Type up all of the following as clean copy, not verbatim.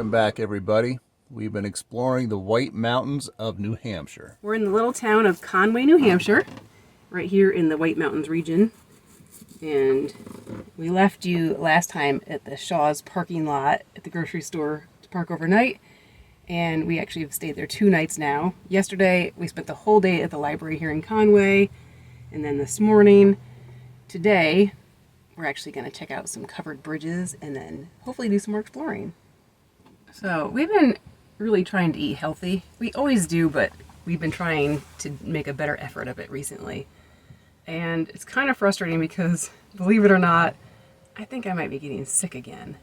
Welcome back, everybody. We've been exploring the White Mountains of New Hampshire. We're in the little town of Conway, New Hampshire, right here in the White Mountains region. And we left you last time at the Shaw's parking lot at the grocery store to park overnight. And we actually have stayed there 2 nights now. Yesterday, we spent the whole day at the library here in Conway. And then this morning, today, we're actually going to check out some covered bridges and then hopefully do some more exploring. So we've been really trying to eat healthy. We always do, but we've been trying to make a better effort of it recently. And it's kind of frustrating because, believe it or not, I think I might be getting sick again.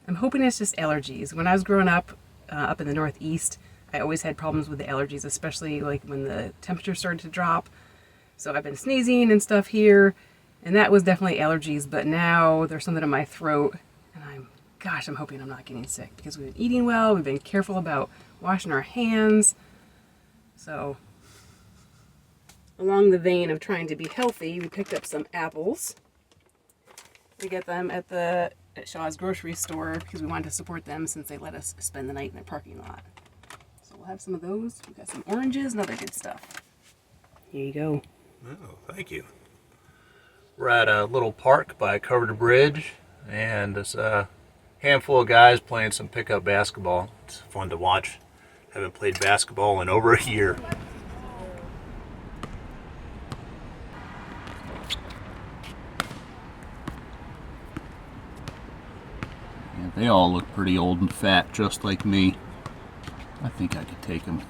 I'm hoping it's just allergies. When I was growing up in the Northeast, I always had problems with the allergies, especially like when the temperature started to drop. So I've been sneezing and stuff here, and that was definitely allergies, but now there's something in my throat, and I'm hoping I'm not getting sick because we've been eating well, we've been careful about washing our hands. So along the vein of trying to be healthy, we picked up some apples. We get them at Shaw's grocery store because we wanted to support them since they let us spend the night in their parking lot. So we'll have some of those. We've got some oranges and other good stuff. Here you go. Oh, thank you. We're at a little park by a covered bridge, and it's a handful of guys playing some pickup basketball. It's fun to watch. Haven't played basketball in over a year. They all look pretty old and fat, just like me. I think I could take them.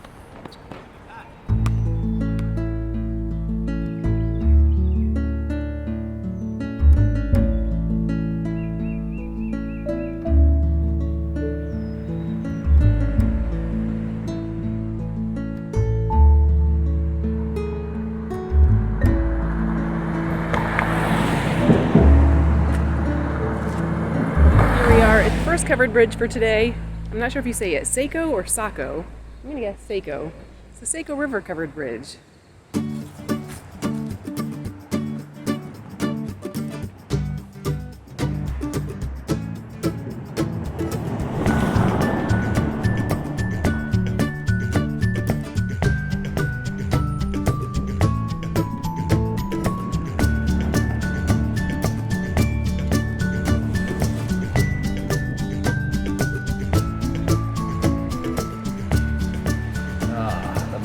First covered bridge for today. I'm not sure if you say it Saco or Saco. I'm gonna guess Saco. It's the Saco River covered bridge.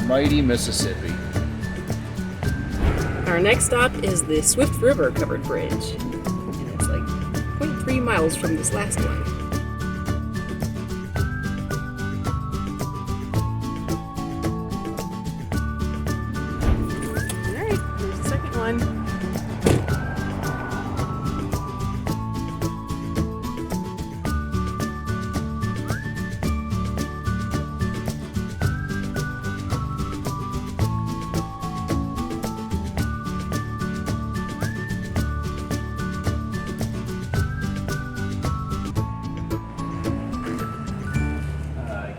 Mighty Mississippi. Our next stop is the Swift River covered bridge, and it's like 0.3 miles from this last one. All right, here's the second one.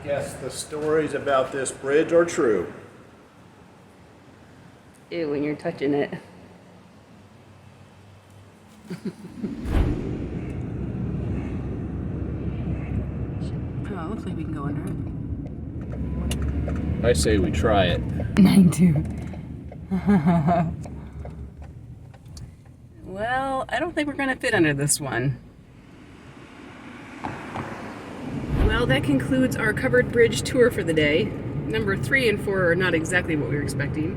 Yes, the stories about this bridge are true. Ew, when you're touching it. Oh, looks like we can go under it. I say we try it. Mine too. Well, I don't think we're going to fit under this one. Well, that concludes our covered bridge tour for the day. Number 3 and 4 are not exactly what we were expecting.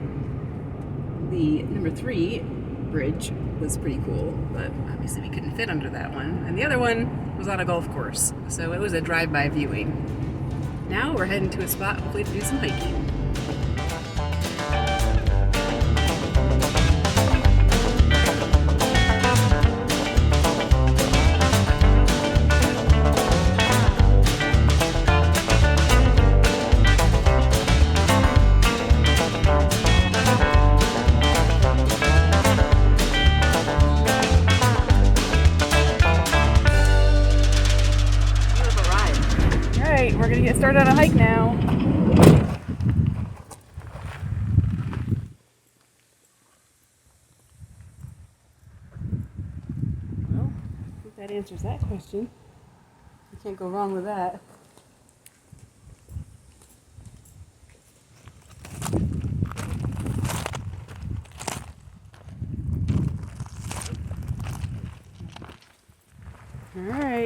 The number 3 bridge was pretty cool, but obviously we couldn't fit under that one. And the other one was on a golf course, so it was a drive-by viewing. Now we're heading to a spot hopefully to do some hiking. We're gonna get started on a hike now. Well, I think that answers that question. You can't go wrong with that.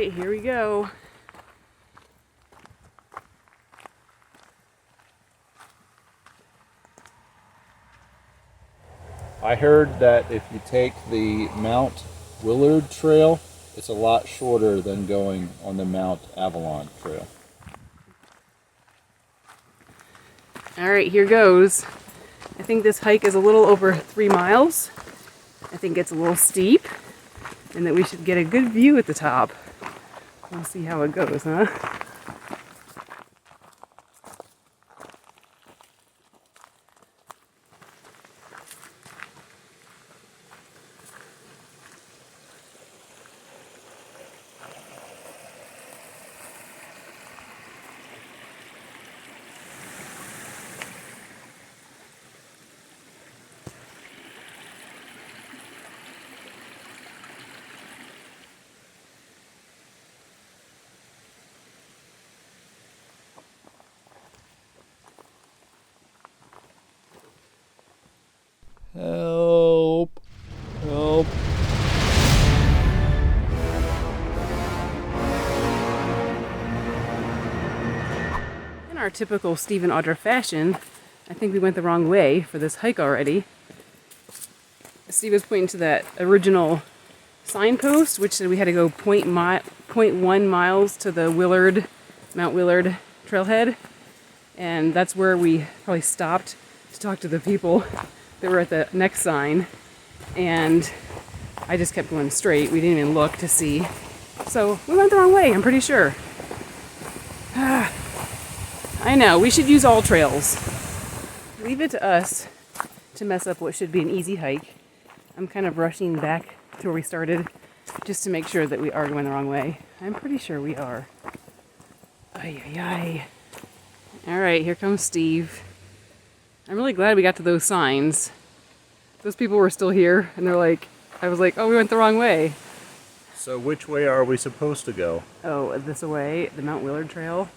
right, here we go. I heard that if you take the Mt Willard trail, it's a lot shorter than going on the Mount Avalon trail. All right, here goes. I think this hike is a little over 3 miles. I think it's a little steep and that we should get a good view at the top. We'll see how it goes, huh? Help! Help! In our typical Steve and Audra fashion, I think we went the wrong way for this hike already. Steve was pointing to that original signpost, which said we had to go 0.1 miles to the Mount Willard trailhead. And that's where we probably stopped to talk to the people that were at the next sign. And I just kept going straight. We didn't even look to see. So we went the wrong way, I'm pretty sure. I know, we should use all trails. Leave it to us to mess up what should be an easy hike. I'm kind of rushing back to where we started just to make sure that we are going the wrong way. I'm pretty sure we are. Ay, ay, ay. All right, here comes Steve. I'm really glad we got to those signs. Those people were still here, and I was like, oh, we went the wrong way. So which way are we supposed to go? Oh, this way, the Mount Willard Trail.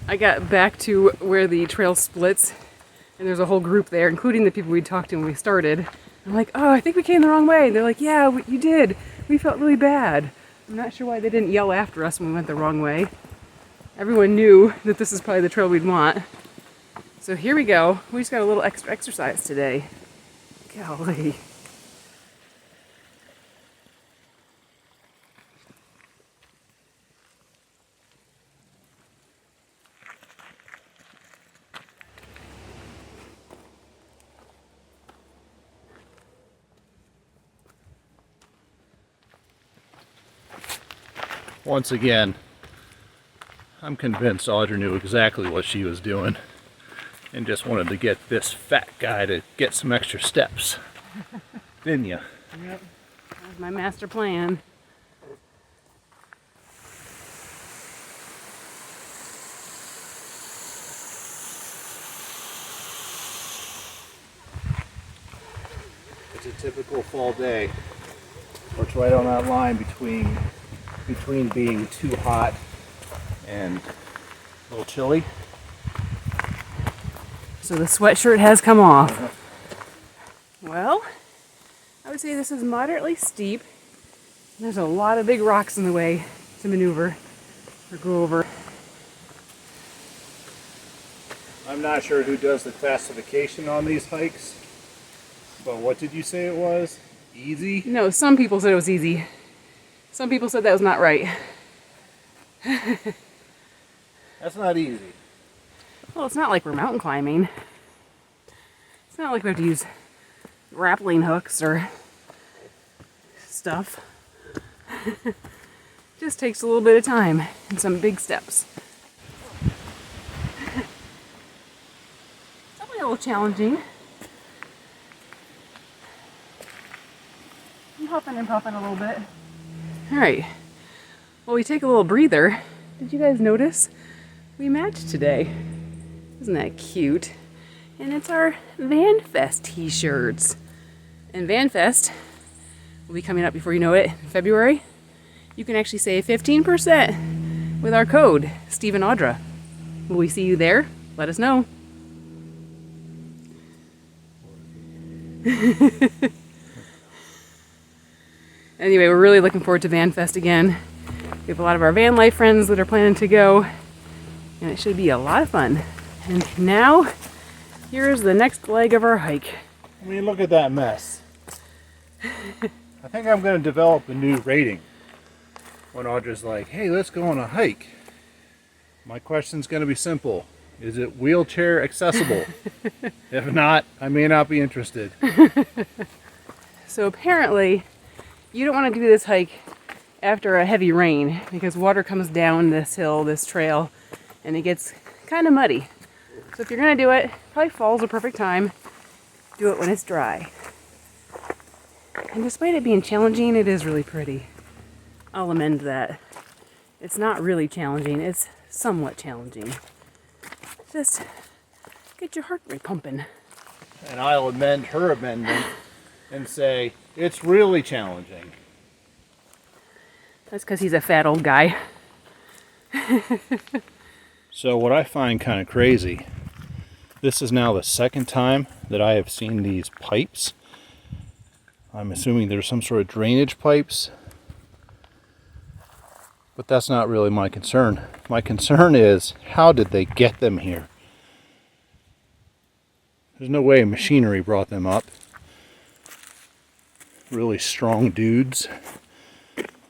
I got back to where the trail splits, and there's a whole group there, including the people we talked to when we started. I'm like, oh, I think we came the wrong way. They're like, yeah, you did. We felt really bad. I'm not sure why they didn't yell after us when we went the wrong way. Everyone knew that this is probably the trail we'd want. So here we go. We just got a little extra exercise today. Golly. Once again, I'm convinced Audra knew exactly what she was doing and just wanted to get this fat guy to get some extra steps. Didn't you? Yep. That was my master plan. It's a typical fall day. It's right on that line between being too hot and a little chilly. So the sweatshirt has come off. Well, I would say this is moderately steep. There's a lot of big rocks in the way to maneuver or go over. I'm not sure who does the classification on these hikes, but what did you say it was? Easy? No, some people said it was easy. Some people said that was not right. That's not easy. Well, it's not like we're mountain climbing. It's not like we have to use grappling hooks or stuff. Just takes a little bit of time and some big steps. It's definitely a little challenging. I'm huffing and puffing a little bit. All right. Well, we take a little breather. Did you guys notice? We matched today. Isn't that cute? And it's our VanFest t-shirts. And VanFest will be coming up before you know it, in February. You can actually save 15% with our code, Steve and Audra. Will we see you there? Let us know. Anyway, we're really looking forward to VanFest again. We have a lot of our van life friends that are planning to go, and it should be a lot of fun. And now, here's the next leg of our hike. I mean, look at that mess. I think I'm going to develop a new rating. When Audra's like, hey, let's go on a hike. My question's going to be simple. Is it wheelchair accessible? If not, I may not be interested. So apparently, you don't want to do this hike after a heavy rain because water comes down this hill, this trail, and it gets kind of muddy. So if you're going to do it, probably fall's a perfect time. Do it when it's dry. And despite it being challenging, it is really pretty. I'll amend that. It's not really challenging, it's somewhat challenging. Just get your heart rate pumping. And I'll amend her amendment and say, it's really challenging. That's because he's a fat old guy. So what I find kind of crazy, this is now the second time that I have seen these pipes. I'm assuming there's some sort of drainage pipes. But that's not really my concern. My concern is, how did they get them here? There's no way machinery brought them up. Really strong dudes.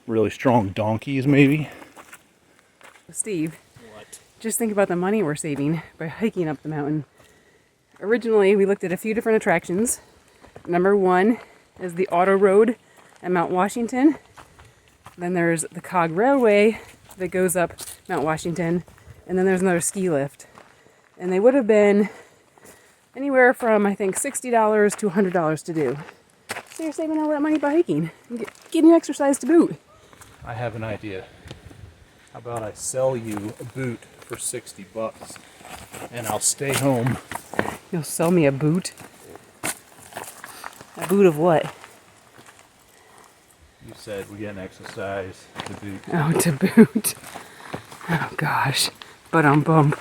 Really strong donkeys, maybe. Steve, What? just think about the money we're saving by hiking up the mountain. Originally, we looked at a few different attractions. Number one is the auto road at Mount Washington. Then there's the Cog Railway that goes up Mount Washington. And then there's another ski lift. And they would have been anywhere from, I think, $60 to $100 to do. So you're saving all that money by hiking and getting exercise to boot. I have an idea. How about I sell you a boot for $60 and I'll stay home. You'll sell me a boot? A boot of what? You said we get an exercise to boot. Oh, to boot. Oh gosh. Bump.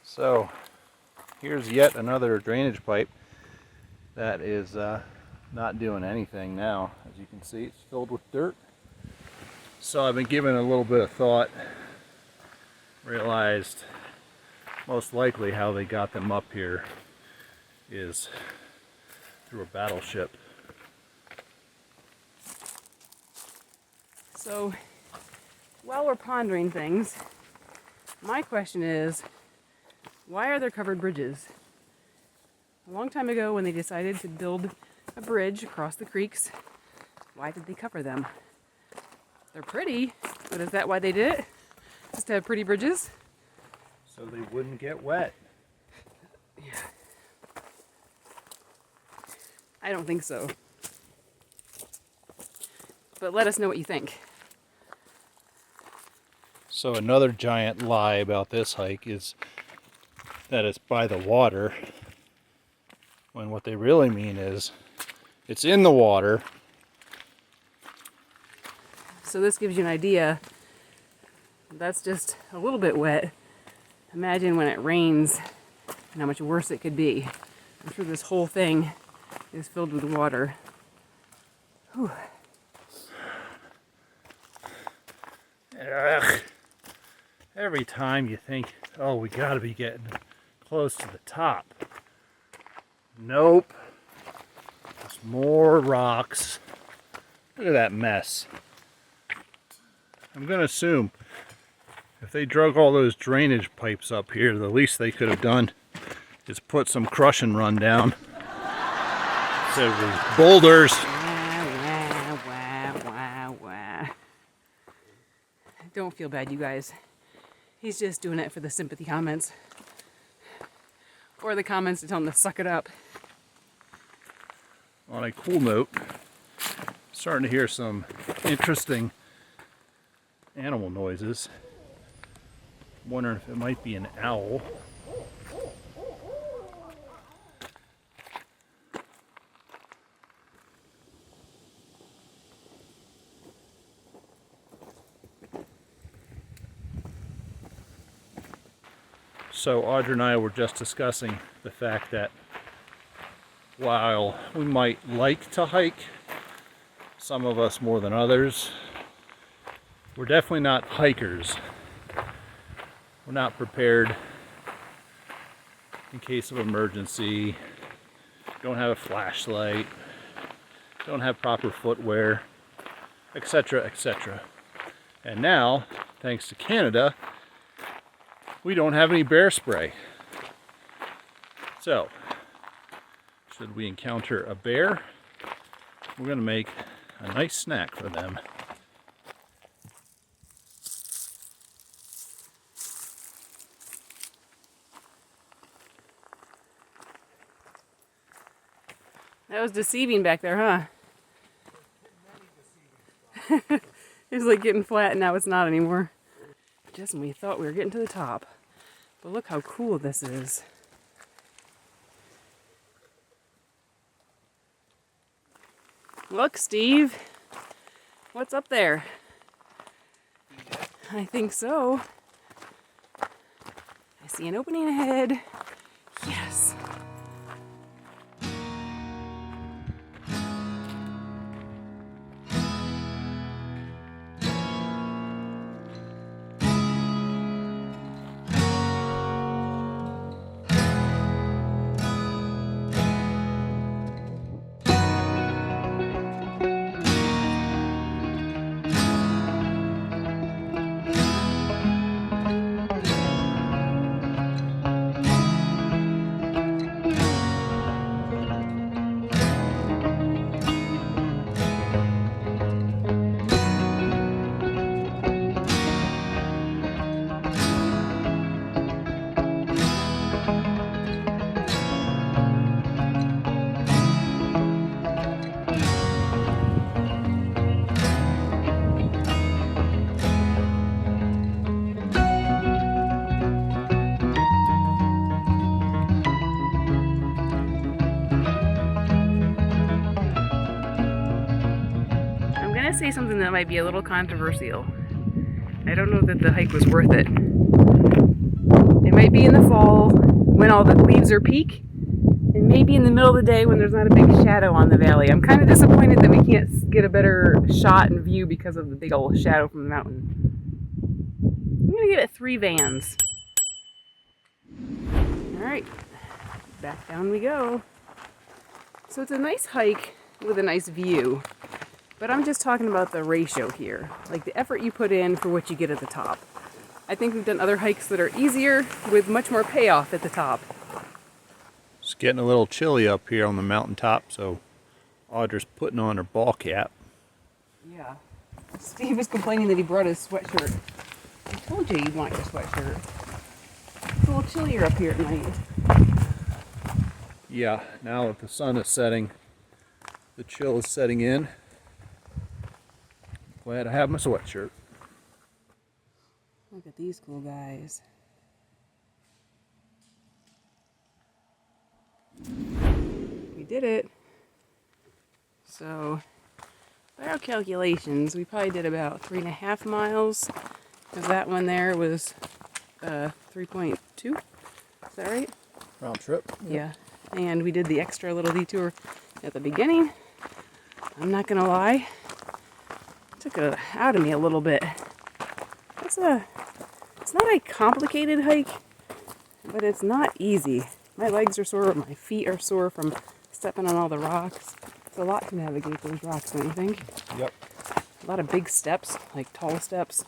So, here's yet another drainage pipe that is not doing anything now. As you can see, it's filled with dirt. So I've been giving it a little bit of thought. Realized most likely how they got them up here is through a battleship. So, while we're pondering things, my question is, why are there covered bridges? A long time ago, when they decided to build a bridge across the creeks, why did they cover them? They're pretty, but is that why they did it? Just to have pretty bridges? So they wouldn't get wet. Yeah. I don't think so. But let us know what you think. So another giant lie about this hike is that it's by the water, when what they really mean is it's in the water. So this gives you an idea. That's just a little bit wet. Imagine when it rains and how much worse it could be. I'm sure this whole thing is filled with water. Whew. Ugh. Every time you think, oh, we gotta be getting close to the top. Nope. Just more rocks. Look at that mess. I'm gonna assume if they drug all those drainage pipes up here, the least they could have done is put some crush and run down. So these boulders. Don't feel bad, you guys. He's just doing it for the sympathy comments. Or the comments to tell him to suck it up. On a cool note, starting to hear some interesting animal noises. I'm wondering if it might be an owl. So Audra and I were just discussing the fact that While we might like to hike, some of us more than others, we're definitely not hikers. We're not prepared in case of emergency, don't have a flashlight, don't have proper footwear, etc., etc. And now, thanks to Canada, we don't have any bear spray. So, should we encounter a bear, we're going to make a nice snack for them. That was deceiving back there, huh? It was like getting flat and now it's not anymore. Just when we thought we were getting to the top. But look how cool this is. Look, Steve. What's up there? I think so. I see an opening ahead. Yes. Say something that might be a little controversial. I don't know that the hike was worth it. It might be in the fall when all the leaves are peak, and maybe in the middle of the day when there's not a big shadow on the valley. I'm kind of disappointed that we can't get a better shot and view because of the big old shadow from the mountain. I'm gonna give it 3 vans. Alright, back down we go. So it's a nice hike with a nice view. But I'm just talking about the ratio here, like the effort you put in for what you get at the top. I think we've done other hikes that are easier with much more payoff at the top. It's getting a little chilly up here on the mountaintop, so Audra's putting on her ball cap. Yeah. Steve was complaining that he brought his sweatshirt. I told you you'd want your sweatshirt. It's a little chillier up here at night. Yeah, now that the sun is setting, the chill is setting in. Glad I have my sweatshirt. Look at these cool guys. We did it. So, by our calculations, we probably did about 3.5 miles. Because that one there was 3.2. Is that right? Round trip. Yeah. And we did the extra little detour at the beginning. I'm not gonna lie. Took it out of me a little bit. It's not a complicated hike, but it's not easy. My legs are sore, my feet are sore from stepping on all the rocks. It's a lot to navigate those rocks, don't you think? Yep. A lot of big steps, like tall steps.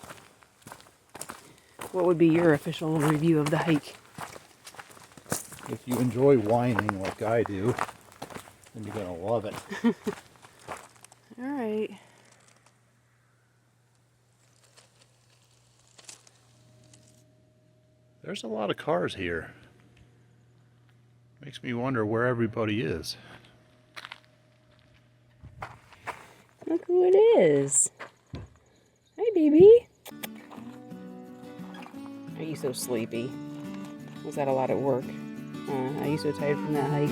What would be your official review of the hike? If you enjoy whining like I do, then you're gonna love it. All right. There's a lot of cars here. Makes me wonder where everybody is. Look who it is. Hi, baby. Are you so sleepy? Was that a lot of work? Are you so tired from that hike?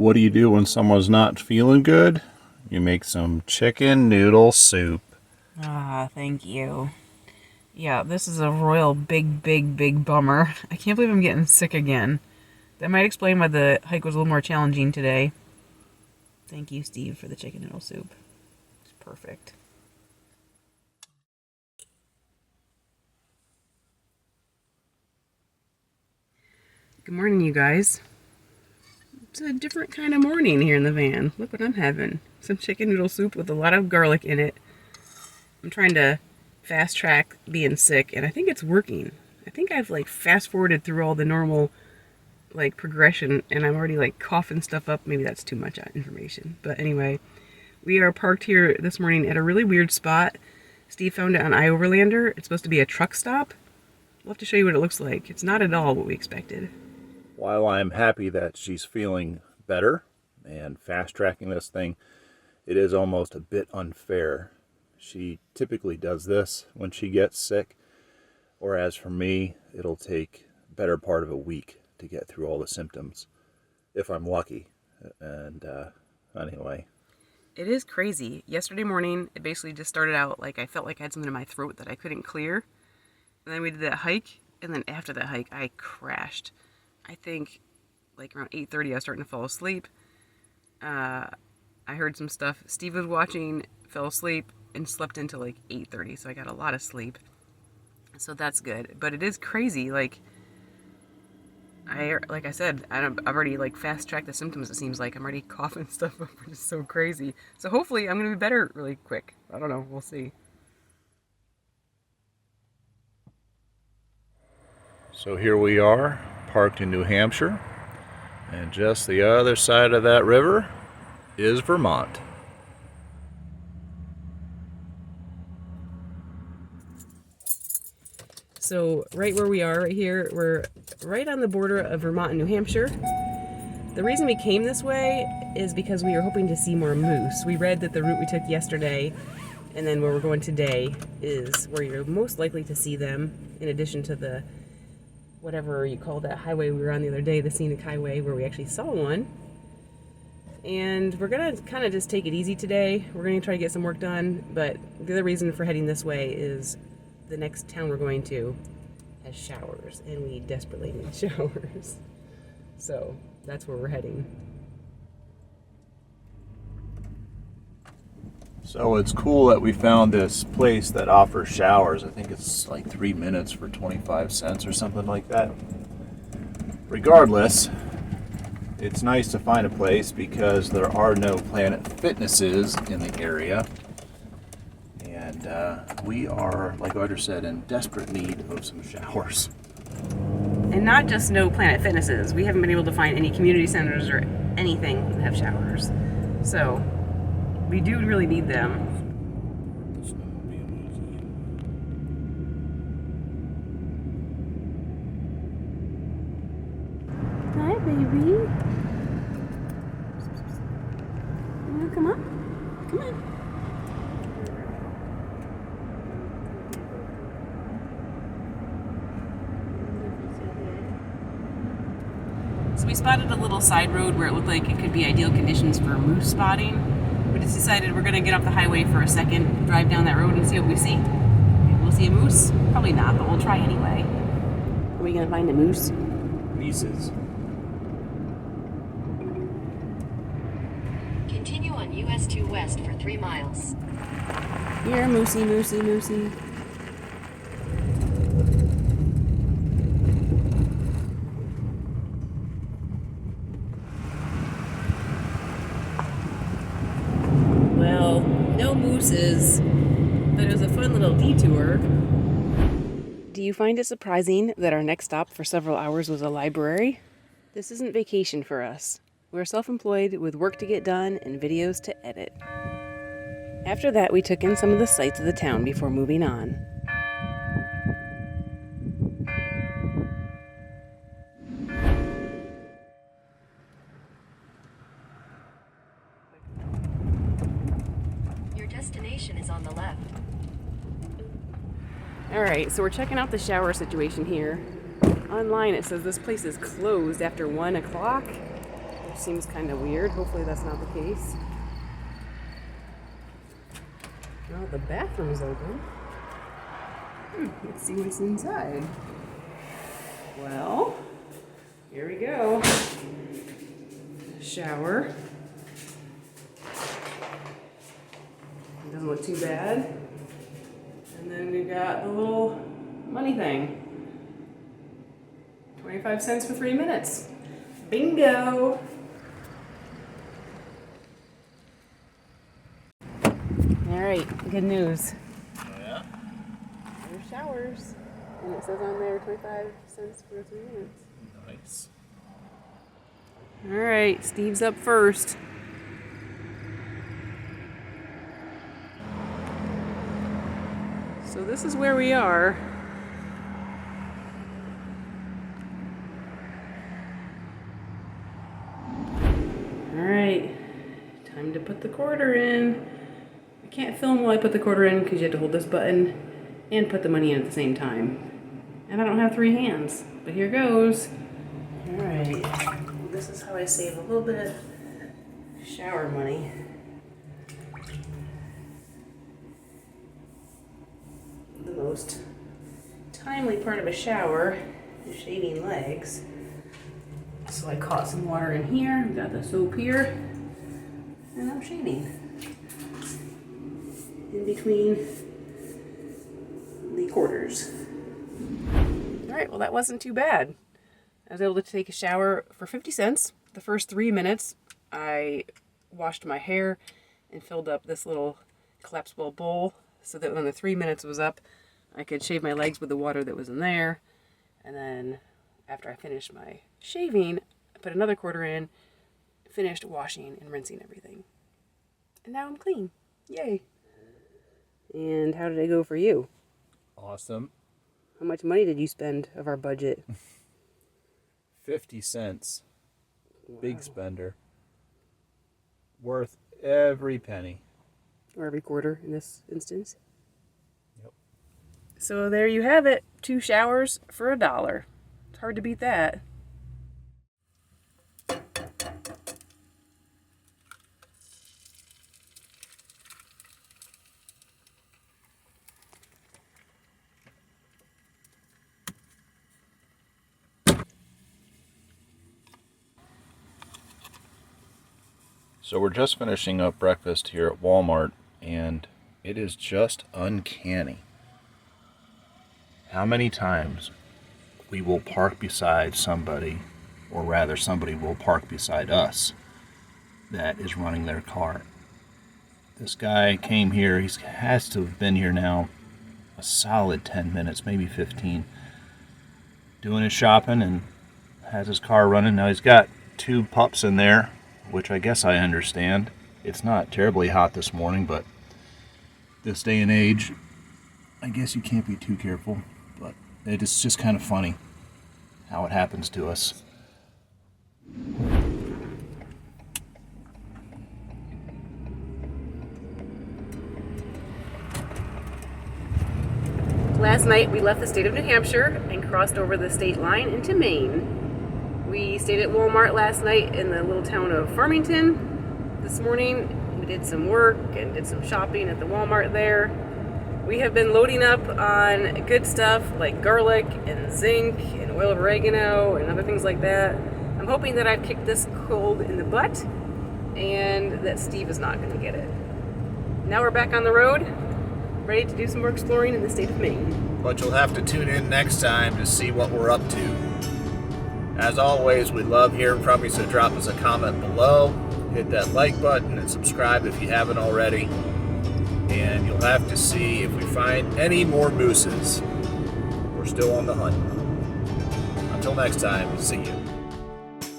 What do you do when someone's not feeling good? You make some chicken noodle soup. Ah, thank you. Yeah, this is a royal big bummer. I can't believe I'm getting sick again. That might explain why the hike was a little more challenging today. Thank you, Steve, for the chicken noodle soup. It's perfect. Good morning, you guys. It's a different kind of morning here in the van. Look what I'm having. Some chicken noodle soup with a lot of garlic in it. I'm trying to fast track being sick, and I think it's working. I think I've like fast forwarded through all the normal like progression, and I'm already like coughing stuff up. Maybe that's too much information. But anyway, we are parked here this morning at a really weird spot. Steve found it on iOverlander. It's supposed to be a truck stop. We'll have to show you what it looks like. It's not at all what we expected. While I'm happy that she's feeling better and fast tracking this thing, it is almost a bit unfair. She typically does this when she gets sick, whereas for me, it'll take the better part of a week to get through all the symptoms, if I'm lucky. And anyway. It is crazy. Yesterday morning, it basically just started out like I felt like I had something in my throat that I couldn't clear. And then we did that hike, and then after that hike, I crashed. I think like around 8:30, I was starting to fall asleep. I heard some stuff. Steve was watching, fell asleep, and slept until like 8:30, so I got a lot of sleep. So that's good. But it is crazy. Like I said, I've already like fast tracked the symptoms. It seems like I'm already coughing stuff up, which is so crazy. So hopefully I'm gonna be better really quick. I don't know. We'll see. So here we are, parked in New Hampshire, and just the other side of that river is Vermont. So right where we are right here, we're right on the border of Vermont and New Hampshire. The reason we came this way is because we were hoping to see more moose. We read that the route we took yesterday and then where we're going today is where you're most likely to see them, in addition to the whatever you call that highway we were on the other day, the scenic highway, where we actually saw one. And we're gonna kind of just take it easy today. We're gonna try to get some work done, but the other reason for heading this way is the next town we're going to has showers, and we desperately need showers. So that's where we're heading. So it's cool that we found this place that offers showers. I think it's like 3 minutes for 25 cents or something like that. Regardless, it's nice to find a place because there are no Planet Fitnesses in the area. And we are, like Audra said, in desperate need of some showers. And not just no Planet Fitnesses. We haven't been able to find any community centers or anything that have showers. So we do really need them. Hi, baby. You wanna come on? Come on. So we spotted a little side road where it looked like it could be ideal conditions for moose spotting. We just decided we're going to get off the highway for a second, drive down that road and see what we see. Maybe we'll see a moose. Probably not, but we'll try anyway. Are we going to find a moose? Mises. Continue on US 2 West for 3 miles. Here, moosey, moosey, moosey. Well, no mooses, but it was a fun little detour. Do you find it surprising that our next stop for several hours was a library? This isn't vacation for us. We're self-employed with work to get done and videos to edit. After that, we took in some of the sights of the town before moving on. Your destination is on the left. Alright, so we're checking out the shower situation here. Online it says this place is closed after 1 o'clock. seems kind of weird. Hopefully that's not the case. Well, the bathroom's open. Let's see what's inside. Well, here we go. Shower. It doesn't look too bad. And then we got the little money thing. 25 cents for 3 minutes. Bingo! Alright, good news. Oh, yeah? There's showers. And it says on there 25 cents for 3 minutes. Nice. Alright, Steve's up first. So this is where we are. Alright, time to put the quarter in. I can't film while I put the quarter in because you have to hold this button and put the money in at the same time. And I don't have 3 hands, but here goes. Alright, this is how I save a little bit of shower money. The most timely part of a shower is shaving legs. So I caught some water in here, got the soap here, and I'm shaving in between the quarters. Alright, well that wasn't too bad. I was able to take a shower for 50 cents. The first 3 minutes I washed my hair and filled up this little collapsible bowl so that when the 3 minutes was up, I could shave my legs with the water that was in there. And then after I finished my shaving, I put another quarter in, finished washing and rinsing everything. And now I'm clean. Yay. And how did it go for you? Awesome. How much money did you spend of our budget? 50 cents. Wow. Big spender. Worth every penny. Or every quarter in this instance. Yep. So there you have it. 2 showers for $1. It's hard to beat that. So we're just finishing up breakfast here at Walmart, and it is just uncanny how many times we will park beside somebody, or rather somebody will park beside us that is running their car. This guy came here, he has to have been here now a solid 10 minutes, maybe 15, doing his shopping and has his car running. Now he's got 2 pups in there, which I guess I understand. It's not terribly hot this morning, but this day and age, I guess you can't be too careful. But it's just kind of funny how it happens to us. Last night we left the state of New Hampshire and crossed over the state line into Maine. We stayed at Walmart last night in the little town of Farmington. This morning we did some work and did some shopping at the Walmart there. We have been loading up on good stuff like garlic and zinc and oil of oregano and other things like that. I'm hoping that I've kicked this cold in the butt and that Steve is not going to get it. Now we're back on the road, ready to do some more exploring in the state of Maine. But you'll have to tune in next time to see what we're up to. As always, we love hearing from you, so drop us a comment below, hit that like button, and subscribe if you haven't already. And you'll have to see if we find any more mooses. We're still on the hunt. Until next time, see you.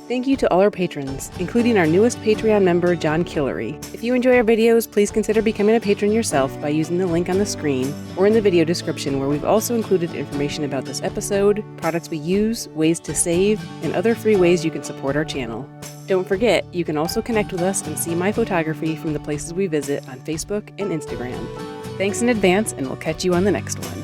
Thank you to all our patrons, including our newest Patreon member, John Killery. If you enjoy our videos, please consider becoming a patron yourself by using the link on the screen or in the video description, where we've also included information about this episode, products we use, ways to save, and other free ways you can support our channel. Don't forget, you can also connect with us and see my photography from the places we visit on Facebook and Instagram. Thanks in advance, and we'll catch you on the next one.